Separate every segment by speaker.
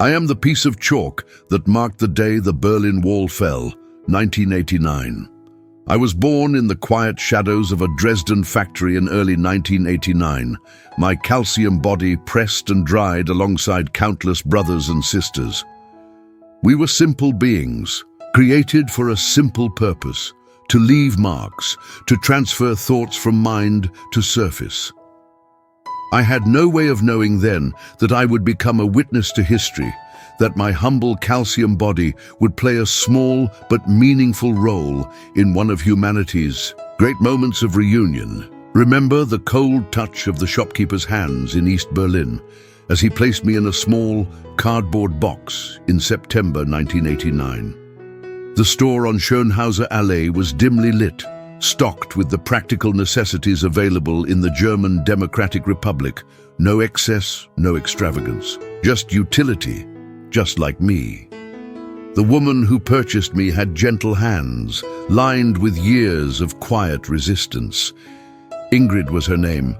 Speaker 1: I am the piece of chalk that marked the day the Berlin Wall fell, 1989. I was born in the quiet shadows of a Dresden factory in early 1989, my calcium body pressed and dried alongside countless brothers and sisters. We were simple beings, created for a simple purpose, to leave marks, to transfer thoughts from mind to surface. I had no way of knowing then that I would become a witness to history, that my humble calcium body would play a small but meaningful role in one of humanity's great moments of reunion. Remember the cold touch of the shopkeeper's hands in East Berlin as he placed me in a small cardboard box in September 1989. The store on Schönhauser Allee was dimly lit, stocked with the practical necessities available in the German Democratic Republic. No excess, no extravagance, just utility, just like me. The woman who purchased me had gentle hands, lined with years of quiet resistance. Ingrid was her name,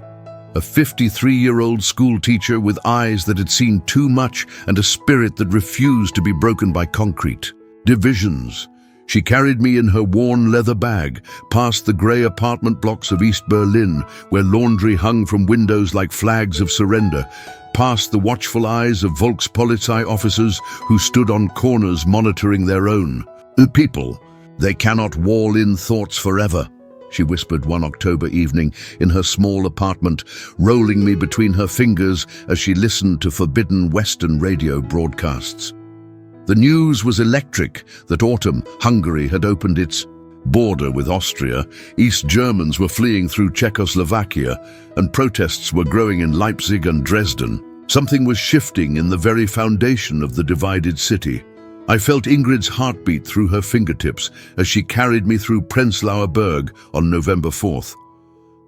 Speaker 1: a 53-year-old school teacher with eyes that had seen too much and a spirit that refused to be broken by concrete. Divisions. She carried me in her worn leather bag, past the grey apartment blocks of East Berlin, where laundry hung from windows like flags of surrender, past the watchful eyes of Volkspolizei officers who stood on corners monitoring their own. People, they cannot wall in thoughts forever, she whispered one October evening in her small apartment, rolling me between her fingers as she listened to forbidden Western radio broadcasts. The news was electric that autumn Hungary had opened its border with Austria, East Germans were fleeing through Czechoslovakia, and protests were growing in Leipzig and Dresden. Something was shifting in the very foundation of the divided city. I felt Ingrid's heartbeat through her fingertips as she carried me through Prenzlauer Berg on November 4th.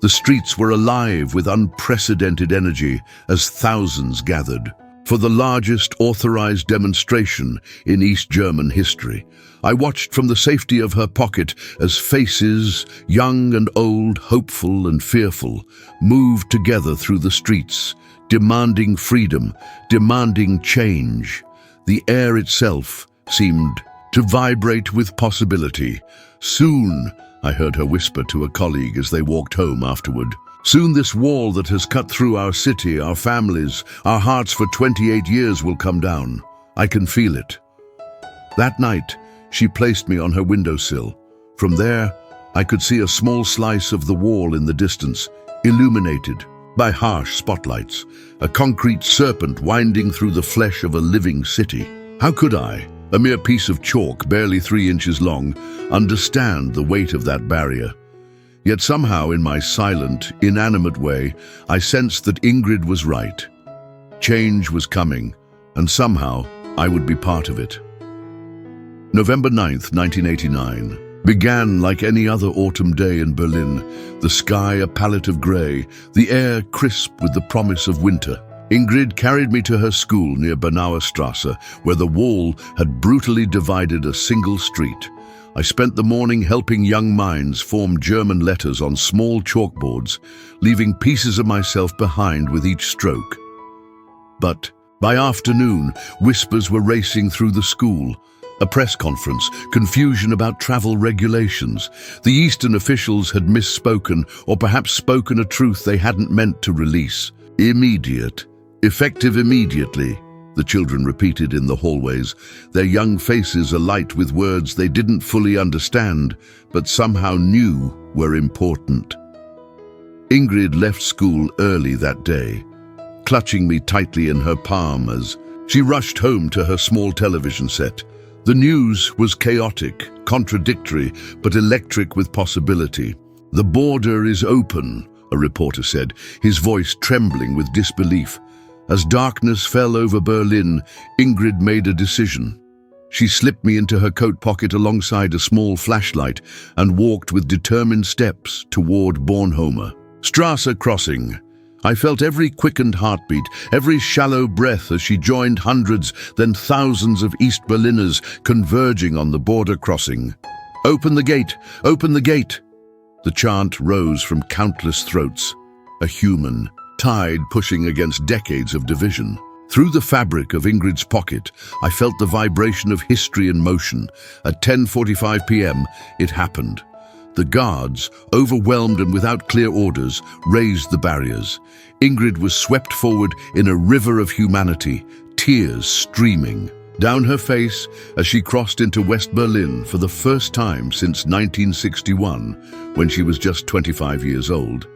Speaker 1: The streets were alive with unprecedented energy as thousands gathered for the largest authorized demonstration in East German history. I watched from the safety of her pocket as faces, young and old, hopeful and fearful, moved together through the streets, demanding freedom, demanding change. The air itself seemed to vibrate with possibility. Soon, I heard her whisper to a colleague as they walked home afterward. Soon this wall that has cut through our city, our families, our hearts for 28 years will come down. I can feel it. That night, she placed me on her windowsill. From there, I could see a small slice of the wall in the distance, illuminated by harsh spotlights, a concrete serpent winding through the flesh of a living city. How could I, a mere piece of chalk barely 3 inches long, understand the weight of that barrier? Yet somehow in my silent, inanimate way, I sensed that Ingrid was right. Change was coming, and somehow I would be part of it. November 9th, 1989, began like any other autumn day in Berlin, the sky a palette of grey, the air crisp with the promise of winter. Ingrid carried me to her school near Bernauer Strasse, where the wall had brutally divided a single street. I spent the morning helping young minds form German letters on small chalkboards, leaving pieces of myself behind with each stroke. But by afternoon, whispers were racing through the school. A press conference, confusion about travel regulations. The Eastern officials had misspoken, or perhaps spoken a truth they hadn't meant to release. Immediate. Effective immediately, the children repeated in the hallways, their young faces alight with words they didn't fully understand, but somehow knew were important. Ingrid left school early that day, clutching me tightly in her palm as she rushed home to her small television set. The news was chaotic, contradictory, but electric with possibility. "The border is open," a reporter said, his voice trembling with disbelief. As darkness fell over Berlin, Ingrid made a decision. She slipped me into her coat pocket alongside a small flashlight and walked with determined steps toward Bornholmer. Strasse crossing. I felt every quickened heartbeat, every shallow breath as she joined hundreds, then thousands of East Berliners converging on the border crossing. "Open the gate! Open the gate!" The chant rose from countless throats. A human tide pushing against decades of division. Through the fabric of Ingrid's pocket, I felt the vibration of history in motion. At 10:45 p.m., it happened. The guards, overwhelmed and without clear orders, raised the barriers. Ingrid was swept forward in a river of humanity, tears streaming down her face as she crossed into West Berlin for the first time since 1961, when she was just 25 years old.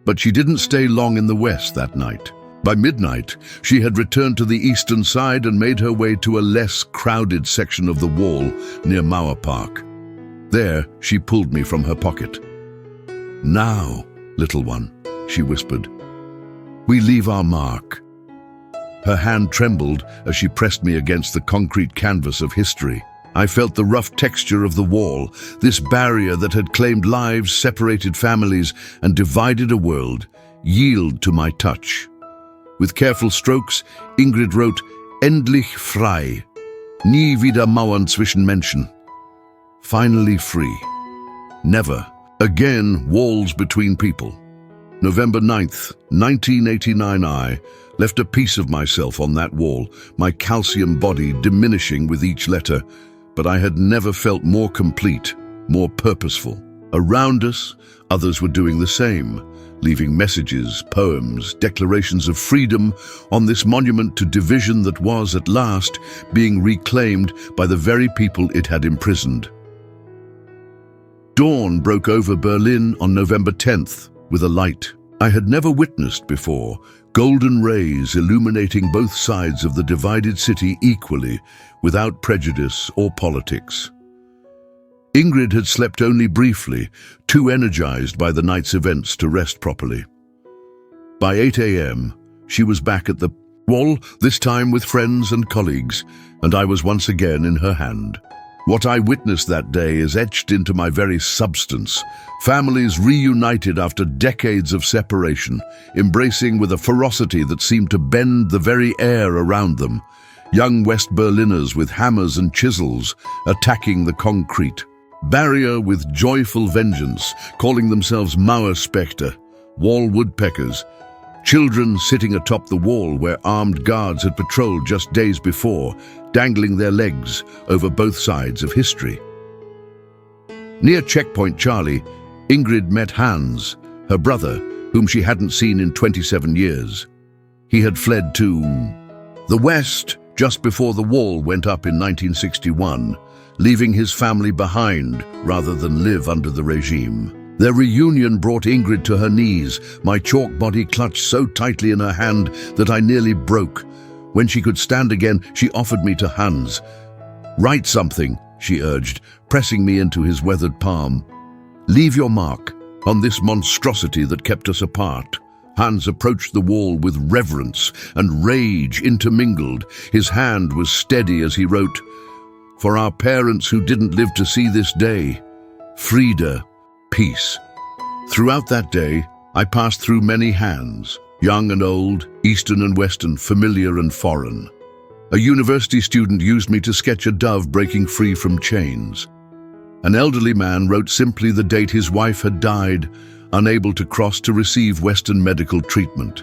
Speaker 1: But she didn't stay long in the West that night. By midnight, she had returned to the eastern side and made her way to a less crowded section of the wall near Mauer Park. There, she pulled me from her pocket. "Now, little one," she whispered, "we leave our mark." Her hand trembled as she pressed me against the concrete canvas of history. I felt the rough texture of the wall, this barrier that had claimed lives, separated families, and divided a world, yield to my touch. With careful strokes, Ingrid wrote, "Endlich frei, nie wieder Mauern zwischen Menschen." Finally free. Never again walls between people. November 9th, 1989, I left a piece of myself on that wall, my calcium body diminishing with each letter, but I had never felt more complete, more purposeful. Around us, others were doing the same, leaving messages, poems, declarations of freedom on this monument to division that was, at last, being reclaimed by the very people it had imprisoned. Dawn broke over Berlin on November 10th with a light I had never witnessed before, golden rays illuminating both sides of the divided city equally, without prejudice or politics. Ingrid had slept only briefly, too energized by the night's events to rest properly. By 8 a.m., she was back at the wall, this time with friends and colleagues, and I was once again in her hand. What I witnessed that day is etched into my very substance. Families reunited after decades of separation, embracing with a ferocity that seemed to bend the very air around them. Young West Berliners with hammers and chisels attacking the concrete barrier with joyful vengeance, calling themselves Mauerspectre, wall woodpeckers. Children sitting atop the wall where armed guards had patrolled just days before, dangling their legs over both sides of history. Near Checkpoint Charlie, Ingrid met Hans, her brother, whom she hadn't seen in 27 years. He had fled to the West just before the wall went up in 1961, leaving his family behind rather than live under the regime. Their reunion brought Ingrid to her knees, my chalk body clutched so tightly in her hand that I nearly broke. When she could stand again, she offered me to Hans. "Write something," she urged, pressing me into his weathered palm. "Leave your mark on this monstrosity that kept us apart." Hans approached the wall with reverence and rage intermingled. His hand was steady as he wrote, "For our parents who didn't live to see this day, Friede, peace." Throughout that day, I passed through many hands, young and old, Eastern and Western, familiar and foreign. A university student used me to sketch a dove breaking free from chains. An elderly man wrote simply the date his wife had died, unable to cross to receive Western medical treatment.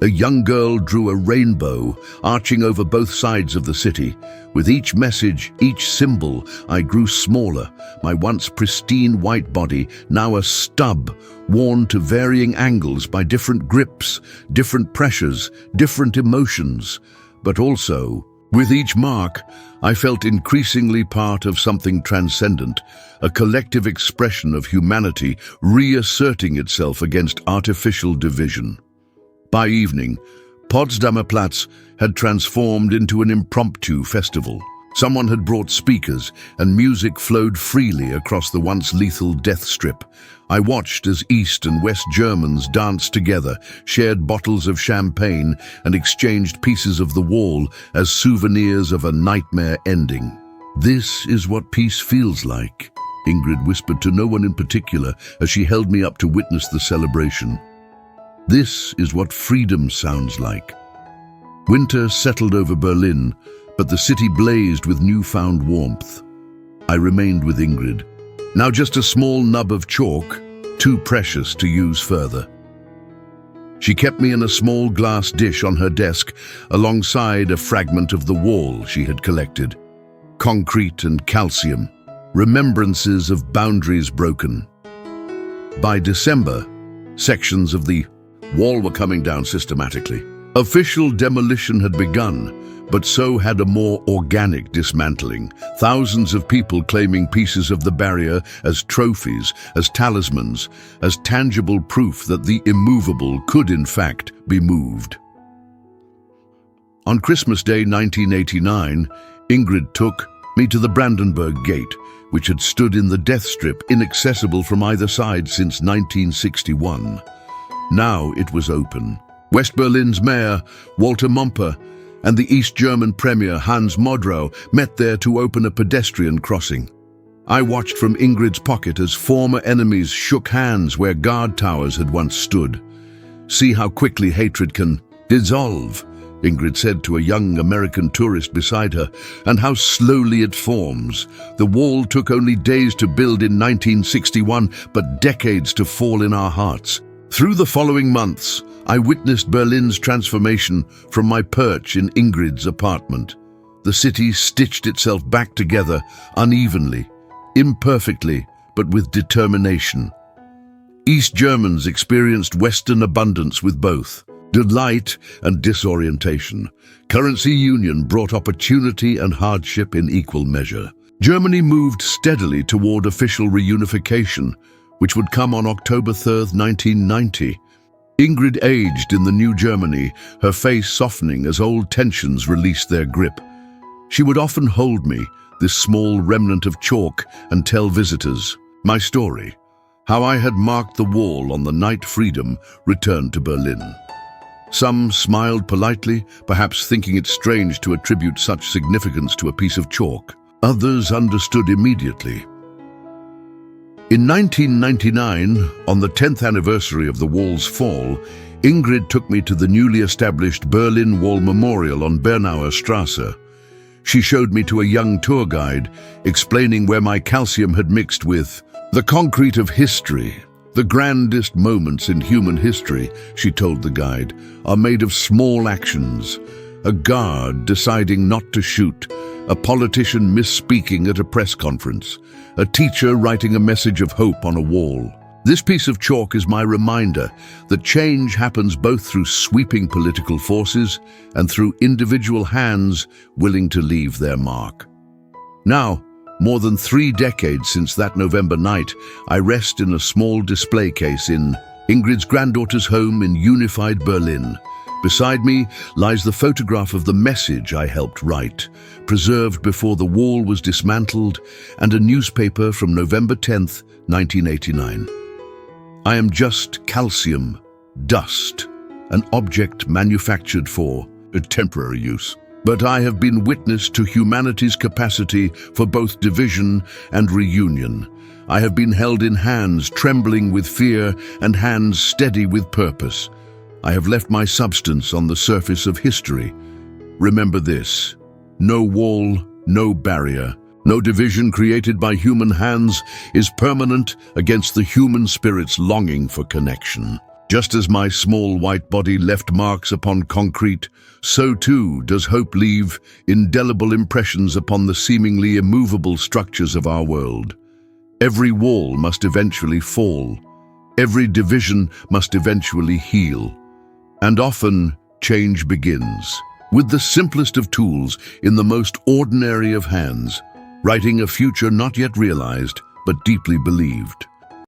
Speaker 1: A young girl drew a rainbow arching over both sides of the city. With each message, each symbol, I grew smaller, my once pristine white body now a stub, worn to varying angles by different grips, different pressures, different emotions. But also, with each mark, I felt increasingly part of something transcendent, a collective expression of humanity reasserting itself against artificial division. By evening, Potsdamer Platz had transformed into an impromptu festival. Someone had brought speakers, and music flowed freely across the once lethal death strip. I watched as East and West Germans danced together, shared bottles of champagne, and exchanged pieces of the wall as souvenirs of a nightmare ending. "This is what peace feels like," Ingrid whispered to no one in particular as she held me up to witness the celebration. "This is what freedom sounds like." Winter settled over Berlin, but the city blazed with newfound warmth. I remained with Ingrid, now just a small nub of chalk, too precious to use further. She kept me in a small glass dish on her desk, alongside a fragment of the wall she had collected. Concrete and calcium, remembrances of boundaries broken. By December, sections of the wall were coming down systematically. Official demolition had begun, but so had a more organic dismantling. Thousands of people claiming pieces of the barrier as trophies, as talismans, as tangible proof that the immovable could in fact be moved. On Christmas Day 1989, Ingrid took me to the Brandenburg Gate, which had stood in the death strip, inaccessible from either side since 1961. Now it was open. West Berlin's mayor, Walter Momper, and the East German premier, Hans Modrow, met there to open a pedestrian crossing. I watched from Ingrid's pocket as former enemies shook hands where guard towers had once stood. "See how quickly hatred can dissolve," Ingrid said to a young American tourist beside her, "and how slowly it forms. The wall took only days to build in 1961, but decades to fall in our hearts." Through the following months, I witnessed Berlin's transformation from my perch in Ingrid's apartment. The city stitched itself back together unevenly, imperfectly, but with determination. East Germans experienced Western abundance with both delight and disorientation. Currency union brought opportunity and hardship in equal measure. Germany moved steadily toward official reunification, which would come on October 3rd, 1990. Ingrid aged in the new Germany, her face softening as old tensions released their grip. She would often hold me, this small remnant of chalk, and tell visitors my story, how I had marked the wall on the night freedom returned to Berlin. Some smiled politely, perhaps thinking it strange to attribute such significance to a piece of chalk. Others understood immediately. In 1999, on the 10th anniversary of the wall's fall, Ingrid took me to the newly established Berlin Wall Memorial on Bernauer Straße. She showed me to a young tour guide, explaining where my calcium had mixed with the concrete of history. "The grandest moments in human history," she told the guide, "are made of small actions. A guard deciding not to shoot, a politician misspeaking at a press conference, a teacher writing a message of hope on a wall. This piece of chalk is my reminder that change happens both through sweeping political forces and through individual hands willing to leave their mark." Now, more than 3 decades since that November night, I rest in a small display case in Ingrid's granddaughter's home in unified Berlin. Beside me lies the photograph of the message I helped write, preserved before the wall was dismantled, and a newspaper from November 10th, 1989. I am just calcium, dust, an object manufactured for a temporary use. But I have been witness to humanity's capacity for both division and reunion. I have been held in hands trembling with fear and hands steady with purpose. I have left my substance on the surface of history. Remember this: no wall, no barrier, no division created by human hands is permanent against the human spirit's longing for connection. Just as my small white body left marks upon concrete, so too does hope leave indelible impressions upon the seemingly immovable structures of our world. Every wall must eventually fall. Every division must eventually heal. And often, change begins with the simplest of tools in the most ordinary of hands, writing a future not yet realized, but deeply believed.